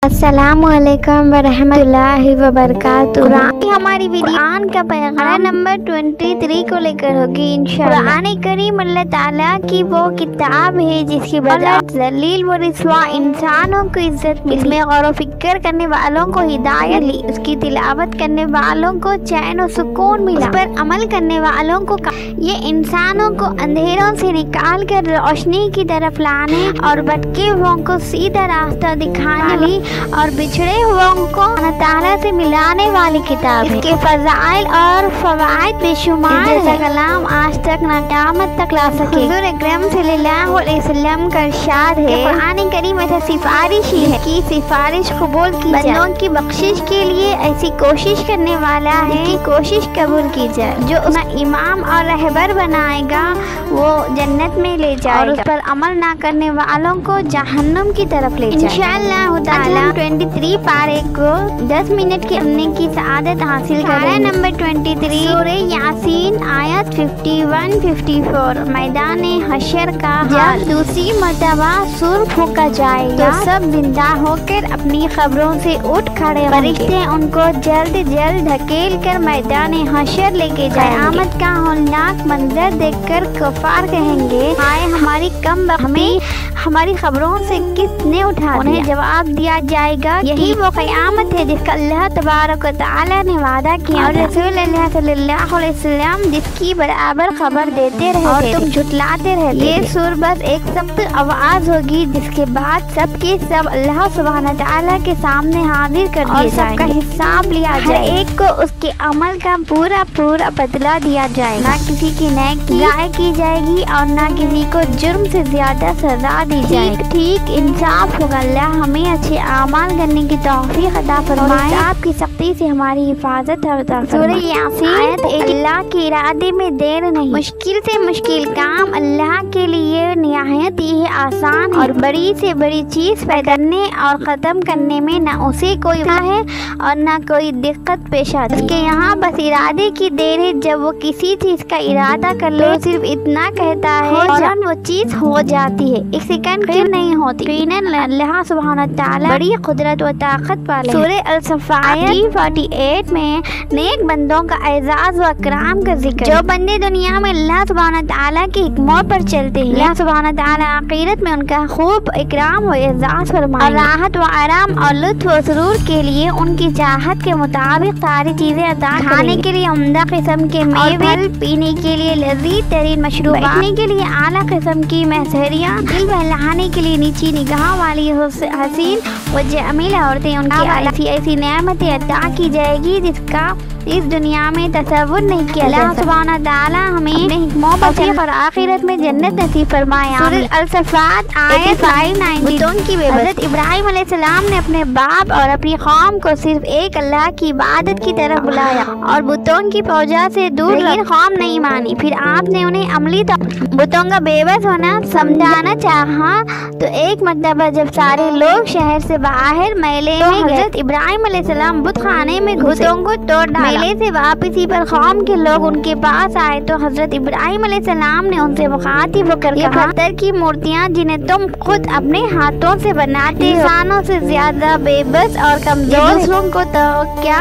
अस्सलाम वालेकुम वरहमतुल्लाहि वबरकातुहू। हमारी वीडियो का पैगाम नंबर 23 को लेकर होगी इंशाअल्लाह। कुरान करीम अल्लाह ताला की वो किताब है जिसकी बदौलत ज़लील व रुसवा इंसानों को इज्जत मिली। इसमें गौर फिक्र करने वालों को हिदायत ली, उसकी तिलावत करने वालों को चैन और सुकून मिला, उस पर अमल करने वालों को ये इंसानों को अंधेरों से निकाल कर रोशनी की तरफ लाने और भटके हुओं को सीधा रास्ता दिखाने वाली और बिछड़े हुओं को अल्लाह ताला से मिलाने वाली किताब है। इसके फज़ाइल और फवाइद बेशुमार जैसा कलाम आज तक न क़यामत तक ला सके। हुज़ूर अकरम सल्लल्लाहु अलैहि वसल्लम का इरशाद है, कुरान करीम ऐसा सिफारिश ही है कि सिफारिश कबूल की जाए, बंदों की बख्शिश के लिए ऐसी कोशिश करने वाला है कि कोशिश कबूल की जाए। जो उसका इमाम और रहबर बनाएगा वो जन्नत में ले जाएगा और उस पर अमल ना करने वालों को जहन्नुम की तरफ ले जाएगा। इंशाअल्लाह ताला 23 पारे को 10 मिनट के पढ़ने की सआदत हासिल करें। नंबर 23 सूरह यासीन आयत 51-54। मैदान हशर का जब दूसरी मर्तबा सुर फूका जाएगा तो सब जिंदा होकर अपनी खबरों से उठ खड़े होंगे। फरिश्ते उनको जल्द जल्द धकेल कर मैदान हशर लेके जाएंगे। क़यामत का होलनाक मंजर देखकर कफार कहेंगे, हाय हमारी कम हमें हमारी खबरों से किसने उठा। उन्हें जवाब दिया जाएगा, यही वो क़यामत है जिसका अल्लाह तबारक व तआला ने वादा किया और रसूल अल्लाह सल्लल्लाहु अलैहि वसल्लम जिसकी बराबर खबर देते रहे और तुम झुटलाते रहते। ये सुर बस एक सख्त आवाज होगी जिसके बाद सब के सब अल्लाह सुब्हानहू व तआला के सामने हाजिर कर दिए जाएंगे। सबका हिसाब लिया जाए, एक को उसके अमल का पूरा पूरा बदला दिया जाएगा। ना किसी की नेकी जाय की जाएगी और ना किसी को जुर्म से ज्यादा सजा दी जाएगी। ठीक इंसाफ होगा। अल्लाह हमें अच्छे आमाल करने की तौफीक अता फरमाए, आपकी सख्ती से हमारी हिफाजत अता फरमाए। सूरह यासीन आयत 1। अल्लाह के इरादे में देर नहीं, मुश्किल से मुश्किल काम अल्लाह के लिए निहायत ही आसान है और बड़ी से बड़ी चीज पैदा करने और खत्म करने में न उसे कोई है और न कोई दिक्कत पेश आती है। उसके यहाँ बस इरादे की देर है। जब वो किसी चीज का इरादा कर ले तो सिर्फ इतना कहता है और वो चीज हो जाती है, एक सेकंड फिर नहीं होती। अल्लाह सुब्हानहू व तआला बड़ी कुदरत व ताकत वाले। सूरह अल-सफ़ 48 में नेक बंदों का एजाज व इकराम का जिक्र। जो बंदे दुनिया में अल्लाह सुब्हानहू व तआला की हिकमत पर चलते हैं, अल्लाह सुब्हानहू व तआला आखिरत में उनका खूब इकराम व एजाज फरमाएंगे। राहत व आराम और लुत्फ व सुरूर के लिए उनकी चाहत के मुताबिक सारी चीजें अता करेंगे। खाने के लिए उम्दा किस्म के मेवे, पीने के लिए लजीज तरीन मशरूबात, बैठने के लिए आला किस्म की महसरियाँ, दिल बहलाने के लिए नीची निगाह वाली हसीन व जमील औरतें, उनकी ऐसी नेमतें अता की जाएगी जिसका इस दुनिया में तसव्वुर नहीं किया। अल्लाह सुब्हानहू व तआला हमें अपने हिकमत और आखिरत में जन्नत नसीब फरमाए। सूरह अल-सफ़ात आयत 5-9। बुतों की हज़रत इब्राहिम अलैहिस्सलाम ने अपने बाप और अपनी कौम को सिर्फ एक अल्लाह की इबादत की तरफ बुलाया और बुतों की पूजा से दूर, लेकिन कौम नहीं मानी। फिर आपने उन्हें अमली बुतों का बेबस होना समझाना चाहा तो एक मर्तबा जब सारे लोग शहर से बाहर मेले में गए, हज़रत इब्राहिम अलैहिस्सलाम बुत खाने में बुतों को तोड़ डाला। मेले से वापसी पर कौम के लोग उनके पास आए तो हज़रत इब्राहिम अलैहिस्सलाम ने उनसे मुखातिब होकर कहा, पत्थर की मूर्तियाँ जिन्हें तुम खुद अपने हाथों से बनाते हो, इंसानों से ज्यादा बेबस और कमजोर, दूसरों को तो क्या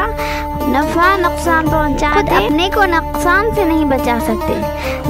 नफा नुकसान पहुँचाते, अपने को नुकसान से नहीं बचा सकते।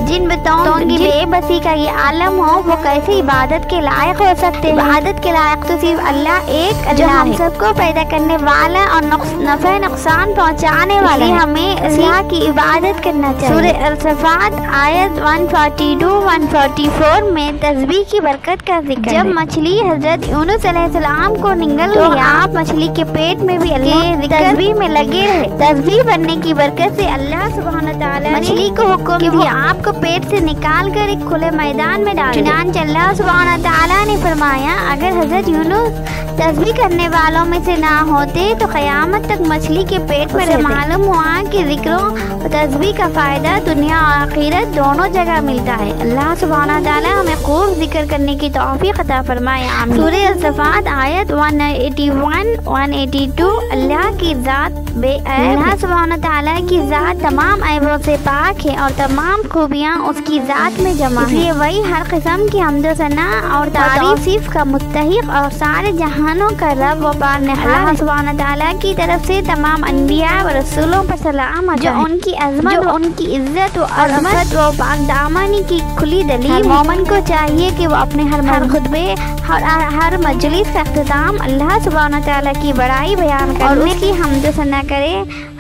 जिन बुतों की बेबसी का ये आलम हो वो कैसे इबादत के लायक हो सकते हैं। इबादत के लायक तो सिर्फ अल्लाह एक अल्लाह, हम सबको पैदा करने वाला और नफा नुकसान पहुँचाने वाला है। हमें अल्लाह की इबादत करना चाहिए। सूरह अल-सफ़ात आयत 142-144 में तस्बीह की बरकत का जिक्र। जब मछली हज़रत यूनुस अलैहिस्सलाम को निगल तो आप मछली के पेट में भी अल्लाह तस्बीह में लगे रहे। तस्बीह बनने की बरकत से अल्लाह सुब्हानहू व तआला मछली को हुक्म कि वो आपको पेट से निकाल कर एक खुले मैदान में डाल। चुनांचे अल्लाह सुब्हानहू व तआला ने फरमाया, अगर हज़रत यूनुस तस्बीह करने वालों में से ना होते तो क़यामत तक मछली के पेट में मालूम मालूम हुआ कि ज़िक्र और तस्बीह का फ़ायदा दुनिया और आखिरत दोनों जगह मिलता है। अल्लाह सुब्हानहू व तआला हमें खूब जिक्र करने की तौफीक अता फरमाए, आमीन। सूरह अल-सफ़ात आयत 181-182। अल्लाह की ज़ात अल्लाह सुब्हानहू व तआला की ज़ात तमाम ऐबों से पाक है और तमाम खूबियाँ उसकी ज़ात में जमा है, इसलिए वही हर किस्म की हम्द सना और तारीफ का मुस्तहिक और सारे जहानों का रब व पालनहार। सुब्हानहू व तआला की तरफ से तमाम अनबिया व रसूलों पर सलाम जो उनकी अज़मत, जो उनकी इज्जत व अज़मत व पाकदामनी की खुली दलील। मोमिन को चाहिए कि वो अपने हर खुतबे और हर मजलिस का अख्तिताम अल्लाह सुब्हानहू व तआला की बड़ाई बयान करने और उसकी हम्द सना करे।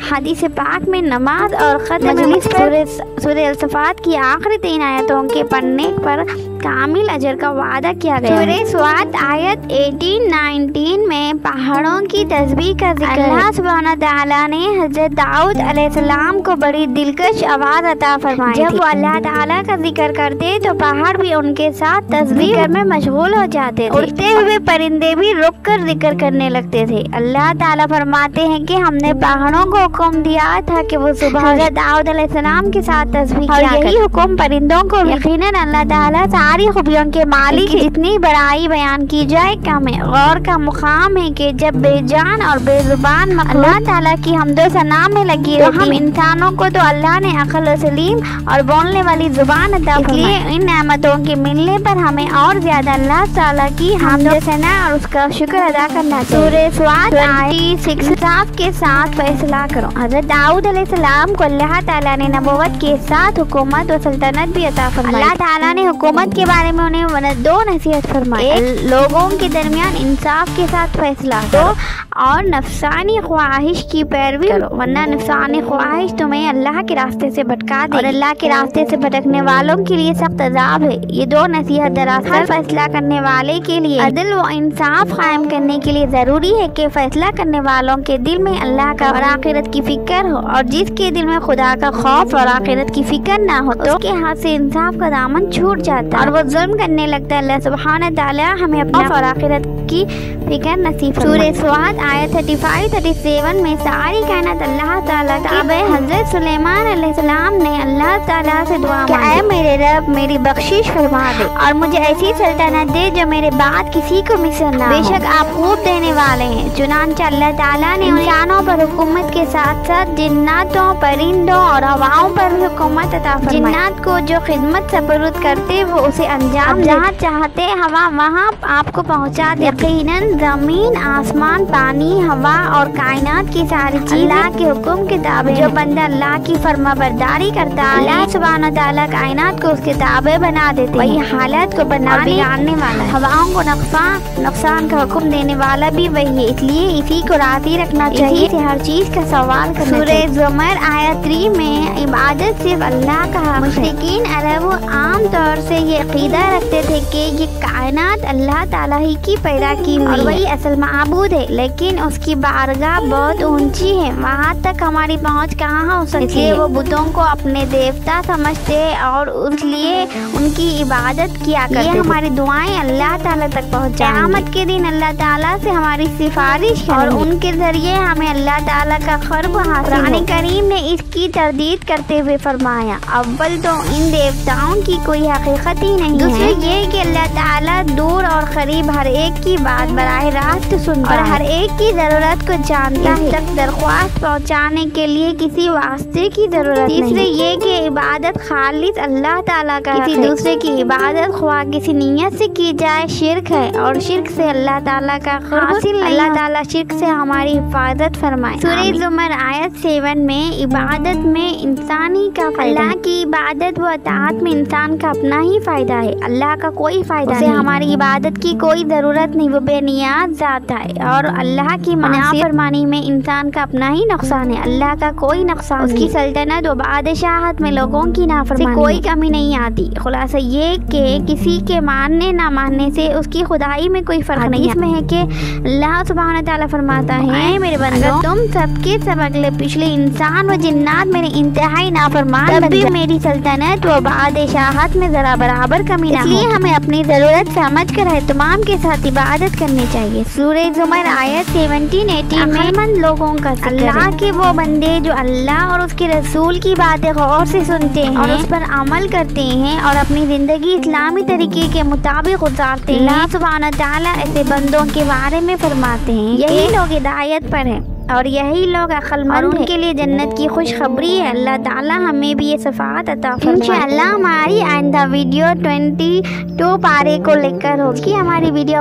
हदीस पाक में नमाज और मजलिस पर सूरह अल-सफ़ात की आखिरी 3 आयतों के पढ़ने पर कामिल अजर का वादा किया गया। सूरह स्वात आयत 18-19 में पहाड़ों की तस्बीह का जिक्र। अल्लाह सुब्हानहू व तआला ने हज़रत दाऊद अलैहिस्सलाम को बड़ी दिलकश आवाज़ अता फरमाई। जब वो अल्लाह ताला का जिक्र करते तो पहाड़ भी उनके साथ तस्बीह में मशगूल हो जाते थे। उड़ते हुए परिंदे भी रुक कर जिक्र करने लगते थे। अल्लाह ताला फरमाते हैं कि हमने पहाड़ों को हुक्म दिया था कि वो सुबह हज़रत दाऊद अलैहिस्सलाम के साथ तस्बीह किया करें। यही हुक्म परिंदों को यकीनन अल्लाह ताला सारी खूबियों के मालिक जितनी बड़ाई बयान की जाए कम है। गौर का मुकाम है कि जब बेजान और बेजुबान अल्लाह ताला की हम्दो सना में लगी तो हम इंसानों को तो अल्लाह ने अक्ल सलीम और बोलने वाली जुबान अता फरमाई, इसलिए इन नेमतों के मिलने पर हमें और ज्यादा अल्लाह ताला की हम्दो सना और उसका शुक्र अदा करना चाहिए। सूरह स्वात आयत 26 के साथ फैसला करो। हज़रत दाऊद अलैहिस्सलाम को अल्लाह ताला ने नबूवत के साथ हुकूमत और सल्तनत भी अता फरमाई। अल्लाह ताला ने हुकूमत के बारे में उन्हें 2 नसीहत फरमाई। लोगों के दरमियान इंसाफ के साथ फैसला करो और नफसानी ख्वाहिश की पैरवी करो, वरना नफसानी ख्वाहिश तुम्हें अल्लाह के रास्ते से भटका दे और अल्लाह के रास्ते से भटकने वालों के लिए सख्त अजाब है। ये 2 नसीहत दरअसल फैसला करने वाले के लिए अदल व इंसाफ कायम करने के लिए जरूरी है कि फैसला करने वालों के दिल में अल्लाह का और आखिरत की फिक्र हो, और जिसके दिल में खुदा का खौफ और आखिरत की फिक्र ना हो तो उसके हाथ से इंसाफ का दामन छूट जाता है और वो जुल्म करने लगता है। अल्लाह सुब्हानहू व तआला हमें अपना और आखिरत की फिक्र नसीब फरमाए। सूरह स्वात आयत 35-37 में सारी कायनात अल्लाह ताला की हज़रत सुलेमान अलैहिस्सलाम ने अल्लाह ताला से दुआ मांगी, मेरे रब मेरी बख्शिश फरमा दे और मुझे ऐसी सल्तनत दे जो मेरे बाद किसी को मिसल ना हो। बेशक आप खूब देने वाले हैं। चुनांचे अल्लाह ताला ने इंसानों पर हुकूमत के साथ साथ जिन्नातों, परिंदों और हवाओं पर भी हुकूमत अता फरमाई। जिन्नात को जो खिदमत सपुर्द करते वो उसे अंजाम जहाँ चाहते हवा वहाँ आपको पहुँचा दे। यकीनन ज़मीन, आसमान, पानी, हवा और कायनात की सारी चीज़ें अल्लाह के हुक्म के ताबे। जो बंदा अल्लाह की फरमाबरदारी करता है अल्लाह सुब्हानहू व तआला कायनात को उसके ताबे बना देते। वही हालत को बिगाड़ने वाला है। हवाओं को नुकसान का हुक्म देने वाला भी वही है, इसलिए इसी को राज़ी रखना चाहिए, इसी से हर चीज़ का सवाल करना चाहिए। सूरह ज़ुमर आयत 3 में इबादत सिर्फ अल्लाह का हक है। मुशरिकीन अरब आम तौर से ये अकीदा रखते थे कि ये कायनात अल्लाह ताला ही की पैदा की हुई और वही असल माबूद है, लेकिन उसकी बारगाह बहुत ऊंची है, वहाँ तक हमारी पहुँच कहाँ हो सकती है। वो बुतों को अपने देवता समझते और इसलिए उनकी इबादत किया करते। ये हमारी दुआएं अल्लाह ताला तक पहुँचाएंगी। क़यामत के दिन अल्लाह ताला से हमारी सिफारिश और उनके जरिए हमें अल्लाह ताला का क़ुर्ब हासिल। कुरान करीम ने इसकी तरदीद करते हुए फरमाया, अव्वल तो इन देवताओं की कोई हकीकत ही नहीं है। दूसरे ये कि अल्लाह ताला दूर और करीब हर एक की बात बराह रास्त सुनता और हर एक की जरूरत को जानता है, तक दरख्वास्त पहुँचाने के लिए किसी वास्ते की जरूरत नहीं। तीसरे ये कि इबादत खालिस अल्लाह ताला का, किसी दूसरे की इबादत ख्वाह किसी नीयत से की जाए शिर्क है और शिर्क से अल्लाह ताला का हासिल। अल्लाह ताला शिर्क से हमारी हिफाजत फरमाए। सूरह ज़ुमर आयत 7 में इबादत में इंसानी का अल्लाह की इबादत व अताअत में इंसान का अपना ही फायदा है, अल्लाह का कोई फायदा नहीं। हमारी इबादत की कोई ज़रूरत नहीं, वो बेनियाज ज़ात है और अल्लाह की नाफरमानी में इंसान का अपना ही नुकसान है, अल्लाह का कोई नुकसान। उसकी सल्तनत व बादशाहत में लोगों की नाफरमानी से कोई कमी नहीं आती। खुलासा ये कि किसी के मानने ना मानने से उसकी खुदाई में कोई फर्क नहीं। इसमें है कि अल्लाह सुब्हानहू व तआला फरमाता है, मेरे बंदो तुम सबके सब अगले पिछले इंसान व जिन्नात मेरे इंतहाई नाफरमान तब भी मेरी सल्तनत व बादशाहत में जरा बराबर कमी ना हो। इसलिए हमें अपनी जरूरत समझ कर एहतमाम के साथ इबादत عبادت کرنی چاہیے۔ سورہ زمر آیت 17-18 میں عقلمند لوگوں کا ذکر ہے۔ اللہ کے وہ بندے جو اللہ اور اس کے رسول کی باتیں غور سے سنتے ہیں اور اس پر عمل کرتے ہیں اور اپنی زندگی اسلامی طریقے کے مطابق گزارتے ہیں۔ اللہ سبحانہ تعالیٰ ایسے بندوں کے بارے میں فرماتے ہیں یہی لوگ ہدایت پر ہیں اور یہی لوگ عقلمند ہیں، اور ان کے لیے جنت کی خوشخبری ہے۔ اللہ تعالیٰ ہمیں بھی یہ صفات عطا فرمائے۔ انشاءاللہ ہماری آئندہ ویڈیو 22 پارے کو لے کر ہوگی۔ ہماری ویڈیو